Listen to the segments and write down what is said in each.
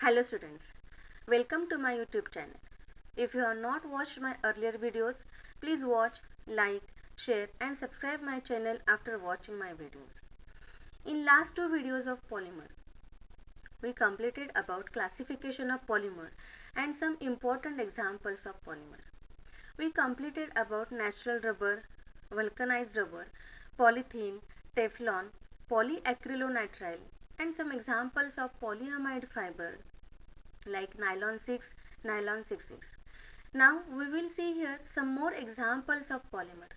Hello students, welcome to my YouTube channel. If you have not watched my earlier videos, please watch, like, share and subscribe my channel after watching my videos. In last two videos of polymer, we completed about classification of polymer and some important examples of polymer. We completed about natural rubber, vulcanized rubber, polythene, Teflon, polyacrylonitrile and some examples of polyamide fiber like nylon 6, nylon 66. Now we will see here some more examples of polymer.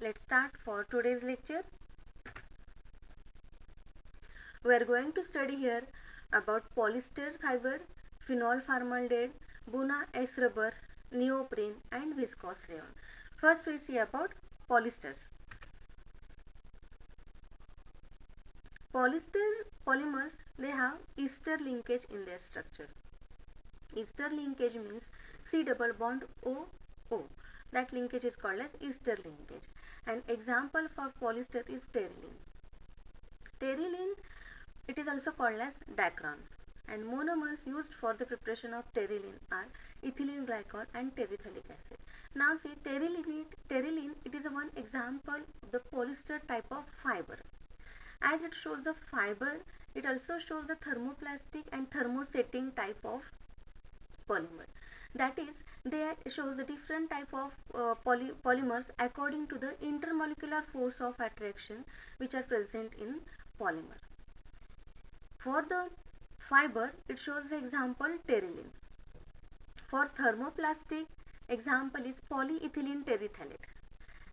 Let's start for today's lecture. We are going to study here about polyester fiber, phenol formaldehyde, Buna S rubber, neoprene and viscose rayon. First we see about polysters. Polyester polymers, they have ester linkage in their structure. Ester linkage means C double bond O. That linkage is called as ester linkage. An example for polyester is terylene. Terylene, it is also called as dacron. And monomers used for the preparation of terylene are ethylene glycol and terephthalic acid. Now see, terylene, it is one example of the polyester type of fiber. As it shows the fiber, it also shows the thermoplastic and thermosetting type of polymer. That is, they shows the different type of polymers according to the intermolecular force of attraction which are present in polymer. For the fiber, it shows the example terylene. For thermoplastic, example is polyethylene terephthalate.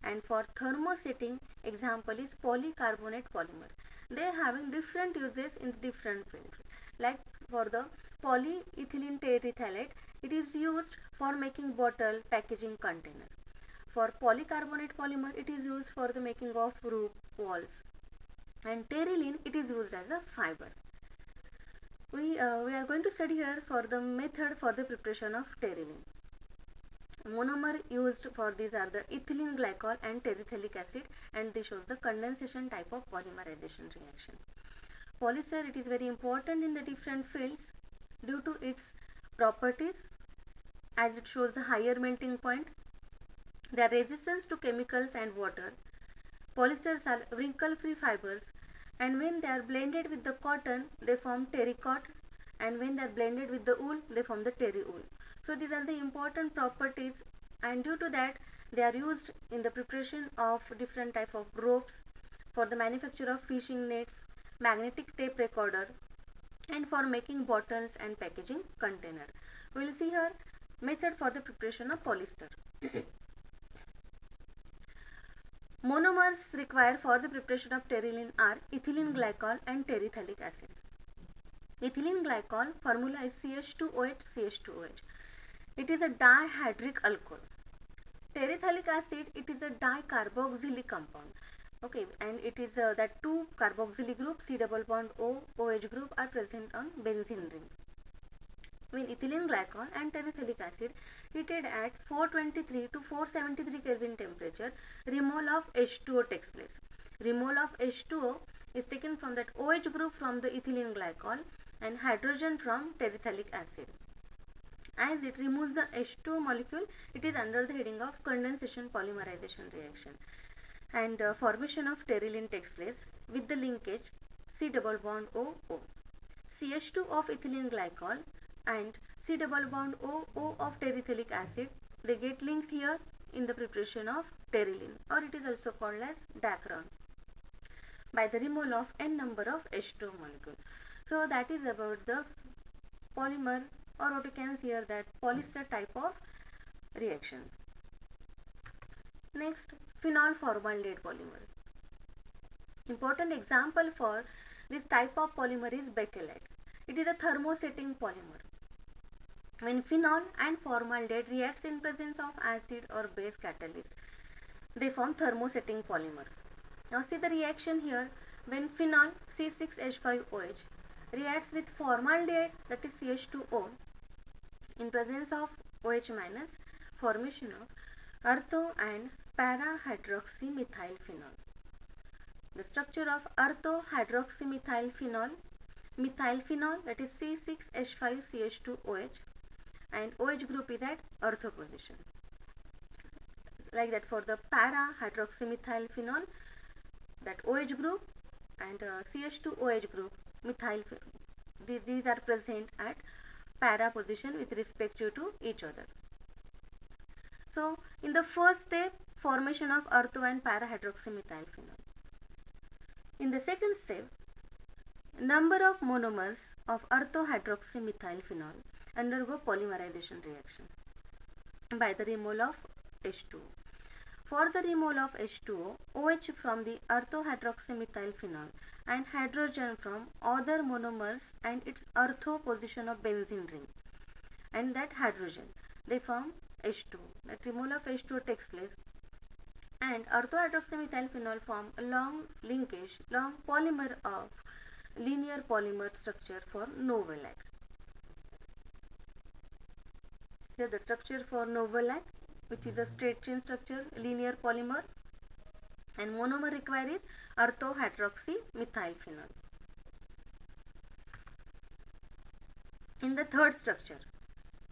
And for thermosetting, example is polycarbonate polymer. They are having different uses in different fields. Like for the polyethylene terephthalate, it is used for making bottle, packaging, container. For polycarbonate polymer, it is used for the making of roof, walls. And terylene, it is used as a fiber. We are going to study here for the method for the preparation of terylene. Monomer used for these are the ethylene glycol and terephthalic acid, and this shows the condensation type of polymerization reaction. Polyester, it is very important in the different fields due to its properties, as it shows the higher melting point, their resistance to chemicals and water. Polyesters are wrinkle-free fibers, and when they are blended with the cotton, they form terrycot, and when they are blended with the wool, they form the terry wool. So these are the important properties, and due to that they are used in the preparation of different type of ropes, for the manufacture of fishing nets, magnetic tape recorder, and for making bottles and packaging container. We will see here method for the preparation of polyester. Monomers required for the preparation of terylene are ethylene glycol and terephthalic acid. Ethylene glycol formula is CH2OH CH2OH. It is a dihydric alcohol. Terephthalic acid, it is a dicarboxylic compound. Okay, and it is that two carboxylic group C double bond OH group are present on benzene ring. When ethylene glycol and terephthalic acid heated at 423 to 473 Kelvin temperature, removal of H2O takes place. Removal of H2O is taken from that OH group from the ethylene glycol and hydrogen from terephthalic acid. As it removes the H2O molecule, it is under the heading of condensation polymerization reaction, and formation of terylene takes place with the linkage C double bond OO. CH2 of ethylene glycol and C double bond OO of terephthalic acid, they get linked here in the preparation of terylene, or it is also called as dacron, by the removal of n number of H2O molecule. So that is about the polymer, or what you can see here, that polyester type of reaction. Next, phenol formaldehyde polymer. Important example for this type of polymer is bakelite. It is a thermosetting polymer. When phenol and formaldehyde reacts in presence of acid or base catalyst, they form thermosetting polymer. Now see the reaction here. When phenol C6H5OH reacts with formaldehyde, that is CH2O, in presence of OH minus, formation of ortho and para-hydroxymethylphenol. The structure of ortho-hydroxymethylphenol, methylphenol, that is C6H5CH2OH, and OH group is at ortho position. Like that for the para hydroxymethylphenol, that OH group and CH2OH group methyl, these are present at para position with respect to each other. So in the first step, formation of ortho and para hydroxymethylphenol. In the second step, number of monomers of ortho hydroxymethylphenol undergo polymerization reaction by the removal of H2O. For the removal of H2O, OH from the ortho-hydroxymethylphenol and hydrogen from other monomers and its ortho position of benzene ring and that hydrogen, they form H2O. That removal of H2O takes place and ortho-hydroxymethylphenol form a long linkage, long polymer of linear polymer structure for novolac. Here the structure for novolac, which is a straight chain structure, linear polymer, and monomer required is ortho-hydroxymethylphenol. In the third structure,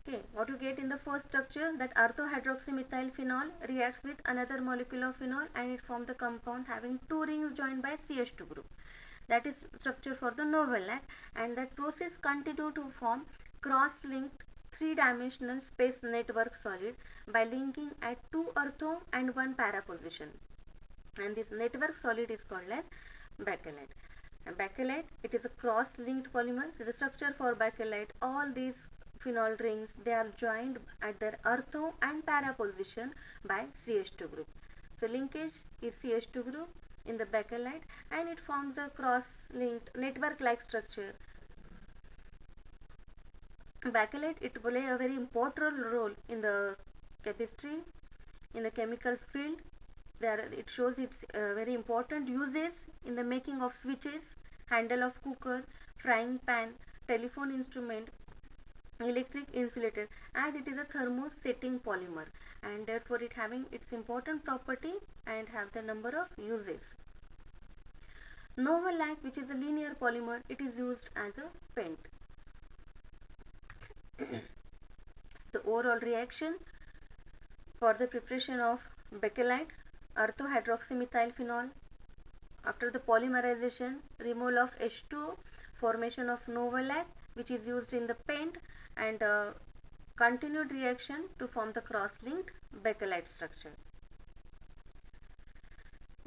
okay, what you get in the first structure, that ortho-hydroxymethylphenol reacts with another molecule of phenol and it forms the compound having two rings joined by CH2 group. That is structure for the novolac, and that process continue to form cross-linked three-dimensional space network solid by linking at two ortho and one para position, and this network solid is called as bakelite. And bakelite, it is a cross-linked polymer. So the structure for bakelite, all these phenol rings, they are joined at their ortho and para position by CH2 group. So linkage is CH2 group in the bakelite and it forms a cross-linked network-like structure. Bakelite, it plays a very important role in the chemistry, in the chemical field. It shows its very important uses in the making of switches, handle of cooker, frying pan, telephone instrument, electric insulator, as it is a thermosetting polymer and therefore it having its important property and have the number of uses. Novolac, which is a linear polymer, it is used as a paint. The overall reaction for the preparation of bakelite, ortho-hydroxymethylphenol, after the polymerization, removal of H2O, formation of novolac, which is used in the paint, and continued reaction to form the cross-linked bakelite structure.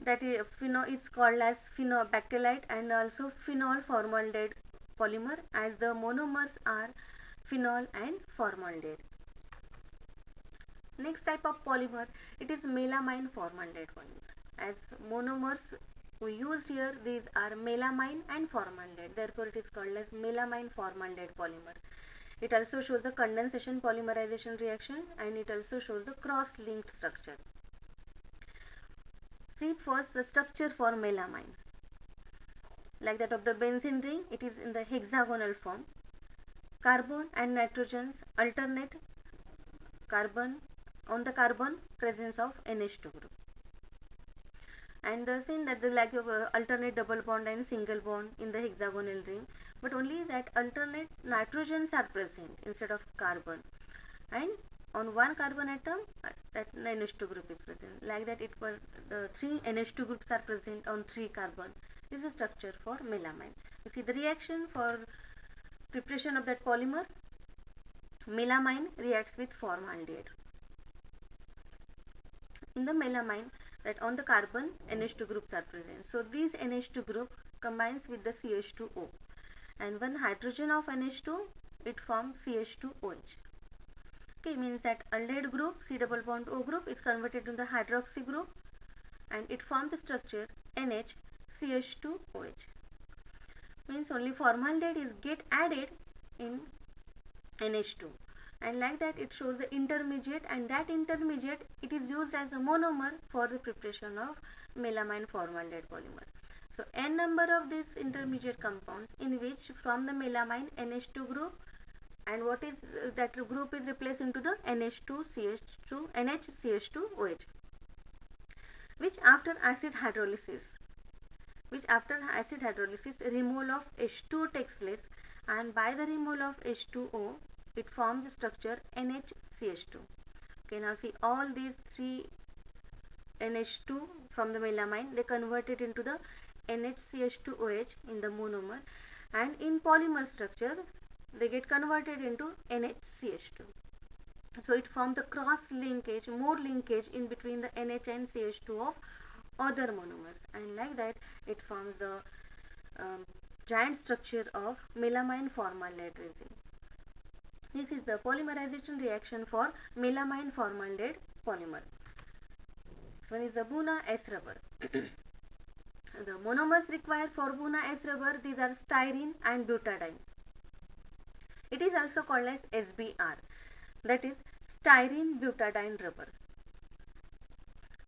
That is called as bakelite and also phenol formaldehyde polymer, as the monomers are phenol and formaldehyde. Next type of polymer, it is melamine formaldehyde polymer. As monomers we used here, these are melamine and formaldehyde, therefore it is called as melamine formaldehyde polymer. It also shows the condensation polymerization reaction and it also shows the cross-linked structure. See first the structure for melamine. Like that of the benzene ring, it is in the hexagonal form. Carbon and nitrogens alternate carbon on the carbon presence of NH2 group. And the same that the lack of alternate double bond and single bond in the hexagonal ring, but only that alternate nitrogens are present instead of carbon, and on one carbon atom that NH2 group is present. Like that the three NH2 groups are present on three carbon. This is a structure for melamine. You see the reaction for preparation of that polymer, melamine reacts with formaldehyde. In the melamine, that on the carbon NH2 groups are present. So these NH2 group combines with the CH2O and one hydrogen of NH2, it forms CH2OH. Okay, means that aldehyde group C double bond O group is converted to the hydroxy group and it forms the structure NHCH2OH. Means only formaldehyde is get added in NH2. And like that it shows the intermediate, and that intermediate it is used as a monomer for the preparation of melamine formaldehyde polymer. So n number of these intermediate compounds in which from the melamine NH2 group, and what is that group is replaced into the NHCH2OH, which after acid hydrolysis which after acid hydrolysis removal of H2O takes place, and by the removal of H2O it forms the structure NHCH2. Okay, now see all these three NH2 from the melamine, they convert it into the NHCH2OH in the monomer, and in polymer structure they get converted into NHCH2. So it forms the cross linkage, more linkage in between the NH and CH2 of other monomers, and like that it forms the giant structure of melamine formaldehyde resin. This is the polymerization reaction for melamine formaldehyde polymer. This one is the Buna S rubber. The monomers required for Buna S rubber, these are styrene and butadiene. It is also called as SBR, that is styrene butadiene rubber.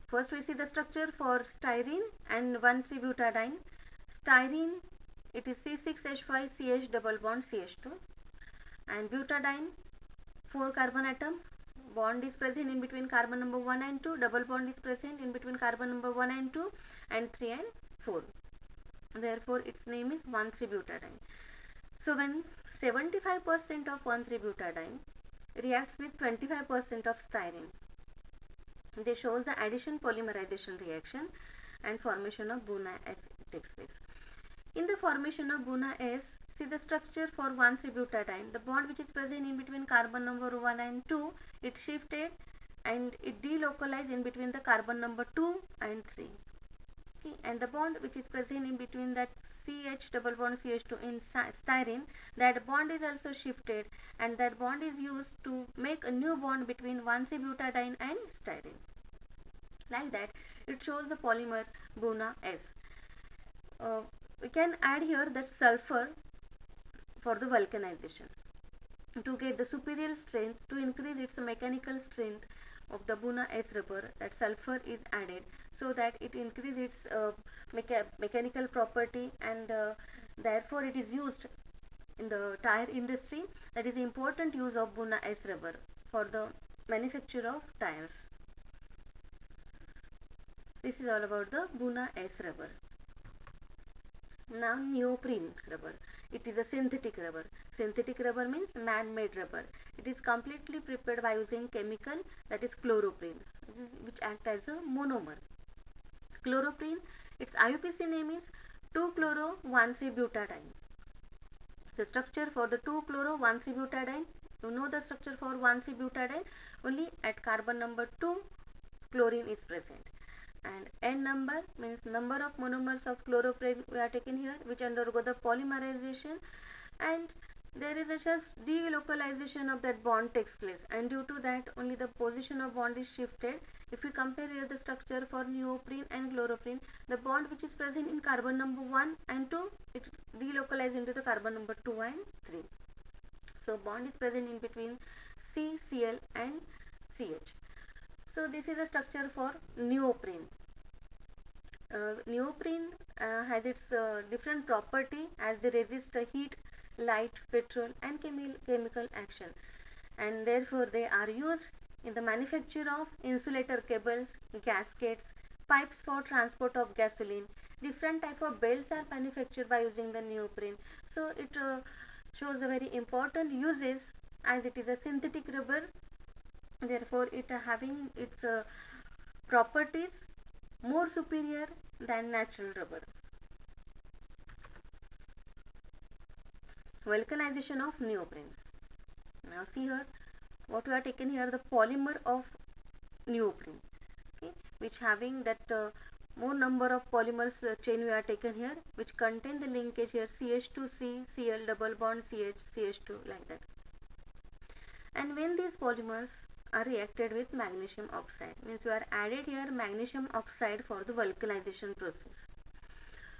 First we see the structure for styrene and 1,3-butadiene. Styrene, it is C6H5CH double bond CH2, and butadiene 4 carbon atom, bond is present in between carbon number 1 and 2, double bond is present in between carbon number 1 and 2 and 3 and 4. Therefore its name is 1,3-butadiene. So when 75% of 1,3-butadiene reacts with 25% of styrene, they shows the addition polymerization reaction and formation of Buna S takes place. In the formation of Buna S, see the structure for 1,3-butadiene, the bond which is present in between carbon number 1 and 2, it shifted and it delocalized in between the carbon number 2 and 3. Okay, and the bond which is present in between that CH double bond CH2 in styrene, that bond is also shifted, and that bond is used to make a new bond between 1,3-butadiene and styrene. Like that it shows the polymer Buna S. We can add here that sulfur for the vulcanization to get the superior strength, to increase its mechanical strength of the Buna S rubber. That sulfur is added so that it increases its mechanical property, and therefore it is used in the tire industry. That is important use of Buna S rubber for the manufacture of tires. This is all about the Buna S rubber. Now neoprene rubber. It is a synthetic rubber. Synthetic rubber means man-made rubber. It is completely prepared by using chemical, that is chloroprene, which act as a monomer. Chloroprene, its IUPAC name is 2-chloro-1,3-butadiene. The structure for the 2-chloro-1,3-butadiene, you know the structure for 1,3-butadiene, only at carbon number 2 chlorine is present. And N number means number of monomers of chloroprene we are taken here, which undergo the polymerization, and there is a just delocalization of that bond takes place, and due to that only the position of bond is shifted. If we compare here the structure for neoprene and chloroprene, the bond which is present in carbon number 1 and 2, it delocalizes into the carbon number 2 and 3. So bond is present in between C, Cl and CH. So this is a structure for neoprene. Neoprene has its different property as they resist heat, light, petrol and chemical action, and therefore they are used in the manufacture of insulator cables, gaskets, pipes for transport of gasoline. Different type of belts are manufactured by using the neoprene. So it shows a very important uses as it is a synthetic rubber. Therefore it having its properties more superior than natural rubber. Vulcanization of neoprene. Now see here what we are taken here, the polymer of neoprene, okay, which having that more number of polymers chain we are taken here, which contain the linkage here CH2C, Cl double bond CH, CH2 like that. And when these polymers are reacted with magnesium oxide, means we are added here magnesium oxide for the vulcanization process.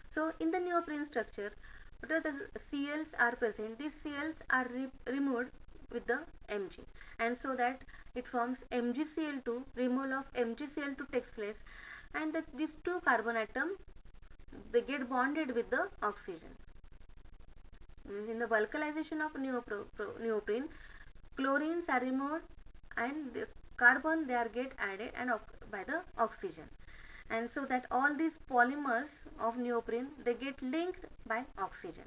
So in the neoprene structure, what are the Cls are present? These Cls are removed with the Mg, and so that it forms MgCl2. Removal of MgCl2 takes place, and these two carbon atom, they get bonded with the oxygen. In the vulcanization of neoprene, chlorines are removed and the carbon they are get added and by the oxygen, and so that all these polymers of neoprene, they get linked by oxygen,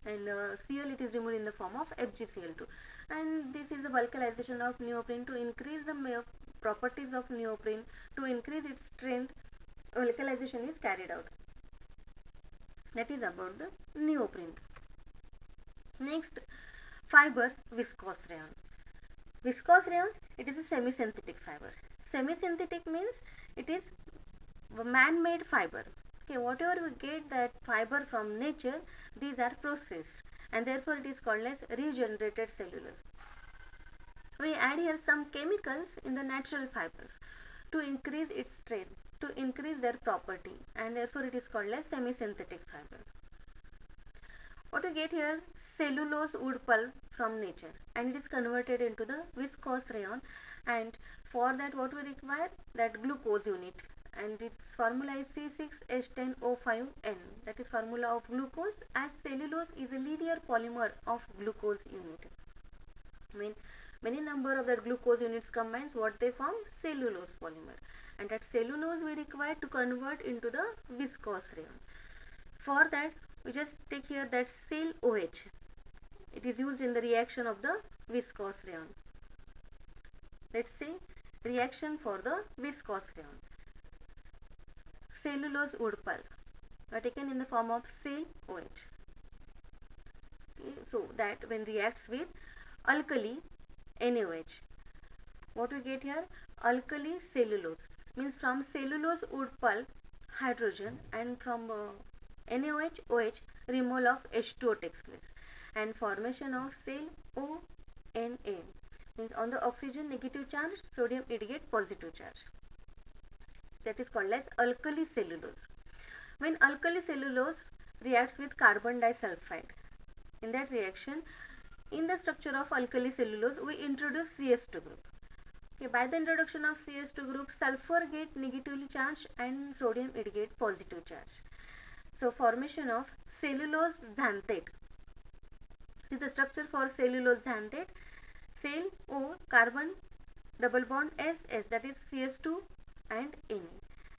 and Cl, it is removed in the form of FgCl2, and this is the vulcanization of neoprene. To increase the properties of neoprene, to increase its strength, vulcanization is carried out. That is about the neoprene. Next, fiber, viscose rayon. Viscose rayon, it is a semi-synthetic fiber. Semi-synthetic means it is man-made fiber. Okay, whatever we get that fiber from nature, these are processed, and therefore it is called as regenerated cellulose. We add here some chemicals in the natural fibers to increase its strength, to increase their property, and therefore it is called as semi-synthetic fiber. What we get here, cellulose wood pulp from nature, and it is converted into the viscose rayon, and for that what we require, that glucose unit, and its formula is C6H10O5N, that is formula of glucose, as cellulose is a linear polymer of glucose unit. Many number of that glucose units combines, what they form, cellulose polymer, and that cellulose we require to convert into the viscose rayon. For that we just take here that CelOH. It is used in the reaction of the viscose rayon. Let's see reaction for the viscose rayon. Cellulose wood pulp are taken in the form of CelOH. Okay, so that when reacts with alkali NaOH, what we get here, alkali cellulose, means from cellulose wood pulp hydrogen, and from NaOH OH removal of H2O takes place, and formation of CelONa, means on the oxygen negative charge, sodium it get positive charge. That is called as alkali cellulose. When alkali cellulose reacts with carbon disulfide, in that reaction, in the structure of alkali cellulose we introduce CS2 group. Okay, by the introduction of CS2 group, sulfur get negatively charged and sodium it get positive charge. So formation of cellulose xanthate. This is the structure for cellulose xanthate. Cell O, carbon double bond SS, that is CS2 and Na.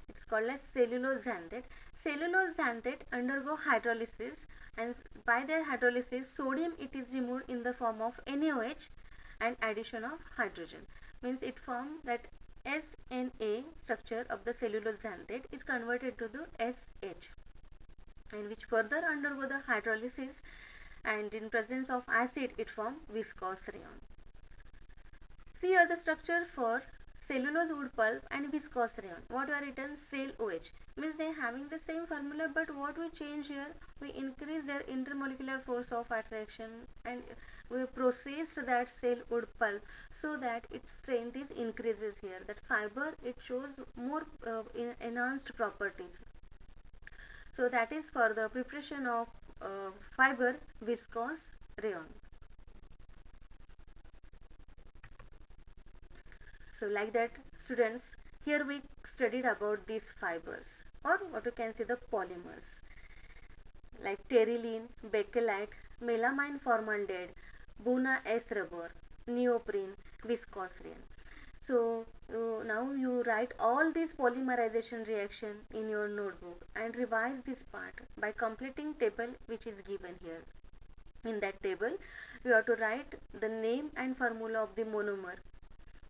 It is called as cellulose xanthate. Cellulose xanthate undergo hydrolysis, and by their hydrolysis sodium it is removed in the form of NaOH and addition of hydrogen. Means it forms that SNA structure of the cellulose xanthate is converted to the SH, and which further undergo the hydrolysis, and in presence of acid it forms viscose rayon. See here the structure for cellulose wood pulp and viscose rayon. What we are written, CelOH, means they are having the same formula, but what we change here, we increase their intermolecular force of attraction, and we processed that cell wood pulp so that its strength is increases here. That fiber it shows more enhanced properties. So that is for the preparation of fiber viscose rayon. So like that, students, here we studied about these fibers, or what you can say, the polymers, like terylene, bakelite, melamine formaldehyde, Buna S rubber, neoprene, viscose rayon. So now you write all these polymerization reaction in your notebook and revise this part by completing table which is given here. In that table you have to write the name and formula of the monomer.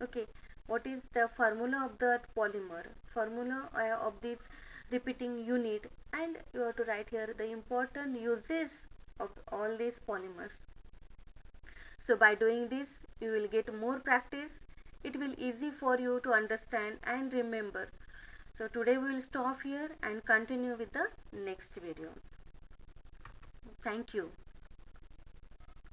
Okay, what is the formula of the polymer, formula of this repeating unit, and you have to write here the important uses of all these polymers. So by doing this you will get more practice. It will easy for you to understand and remember. So today we will stop here and continue with the next video. Thank you.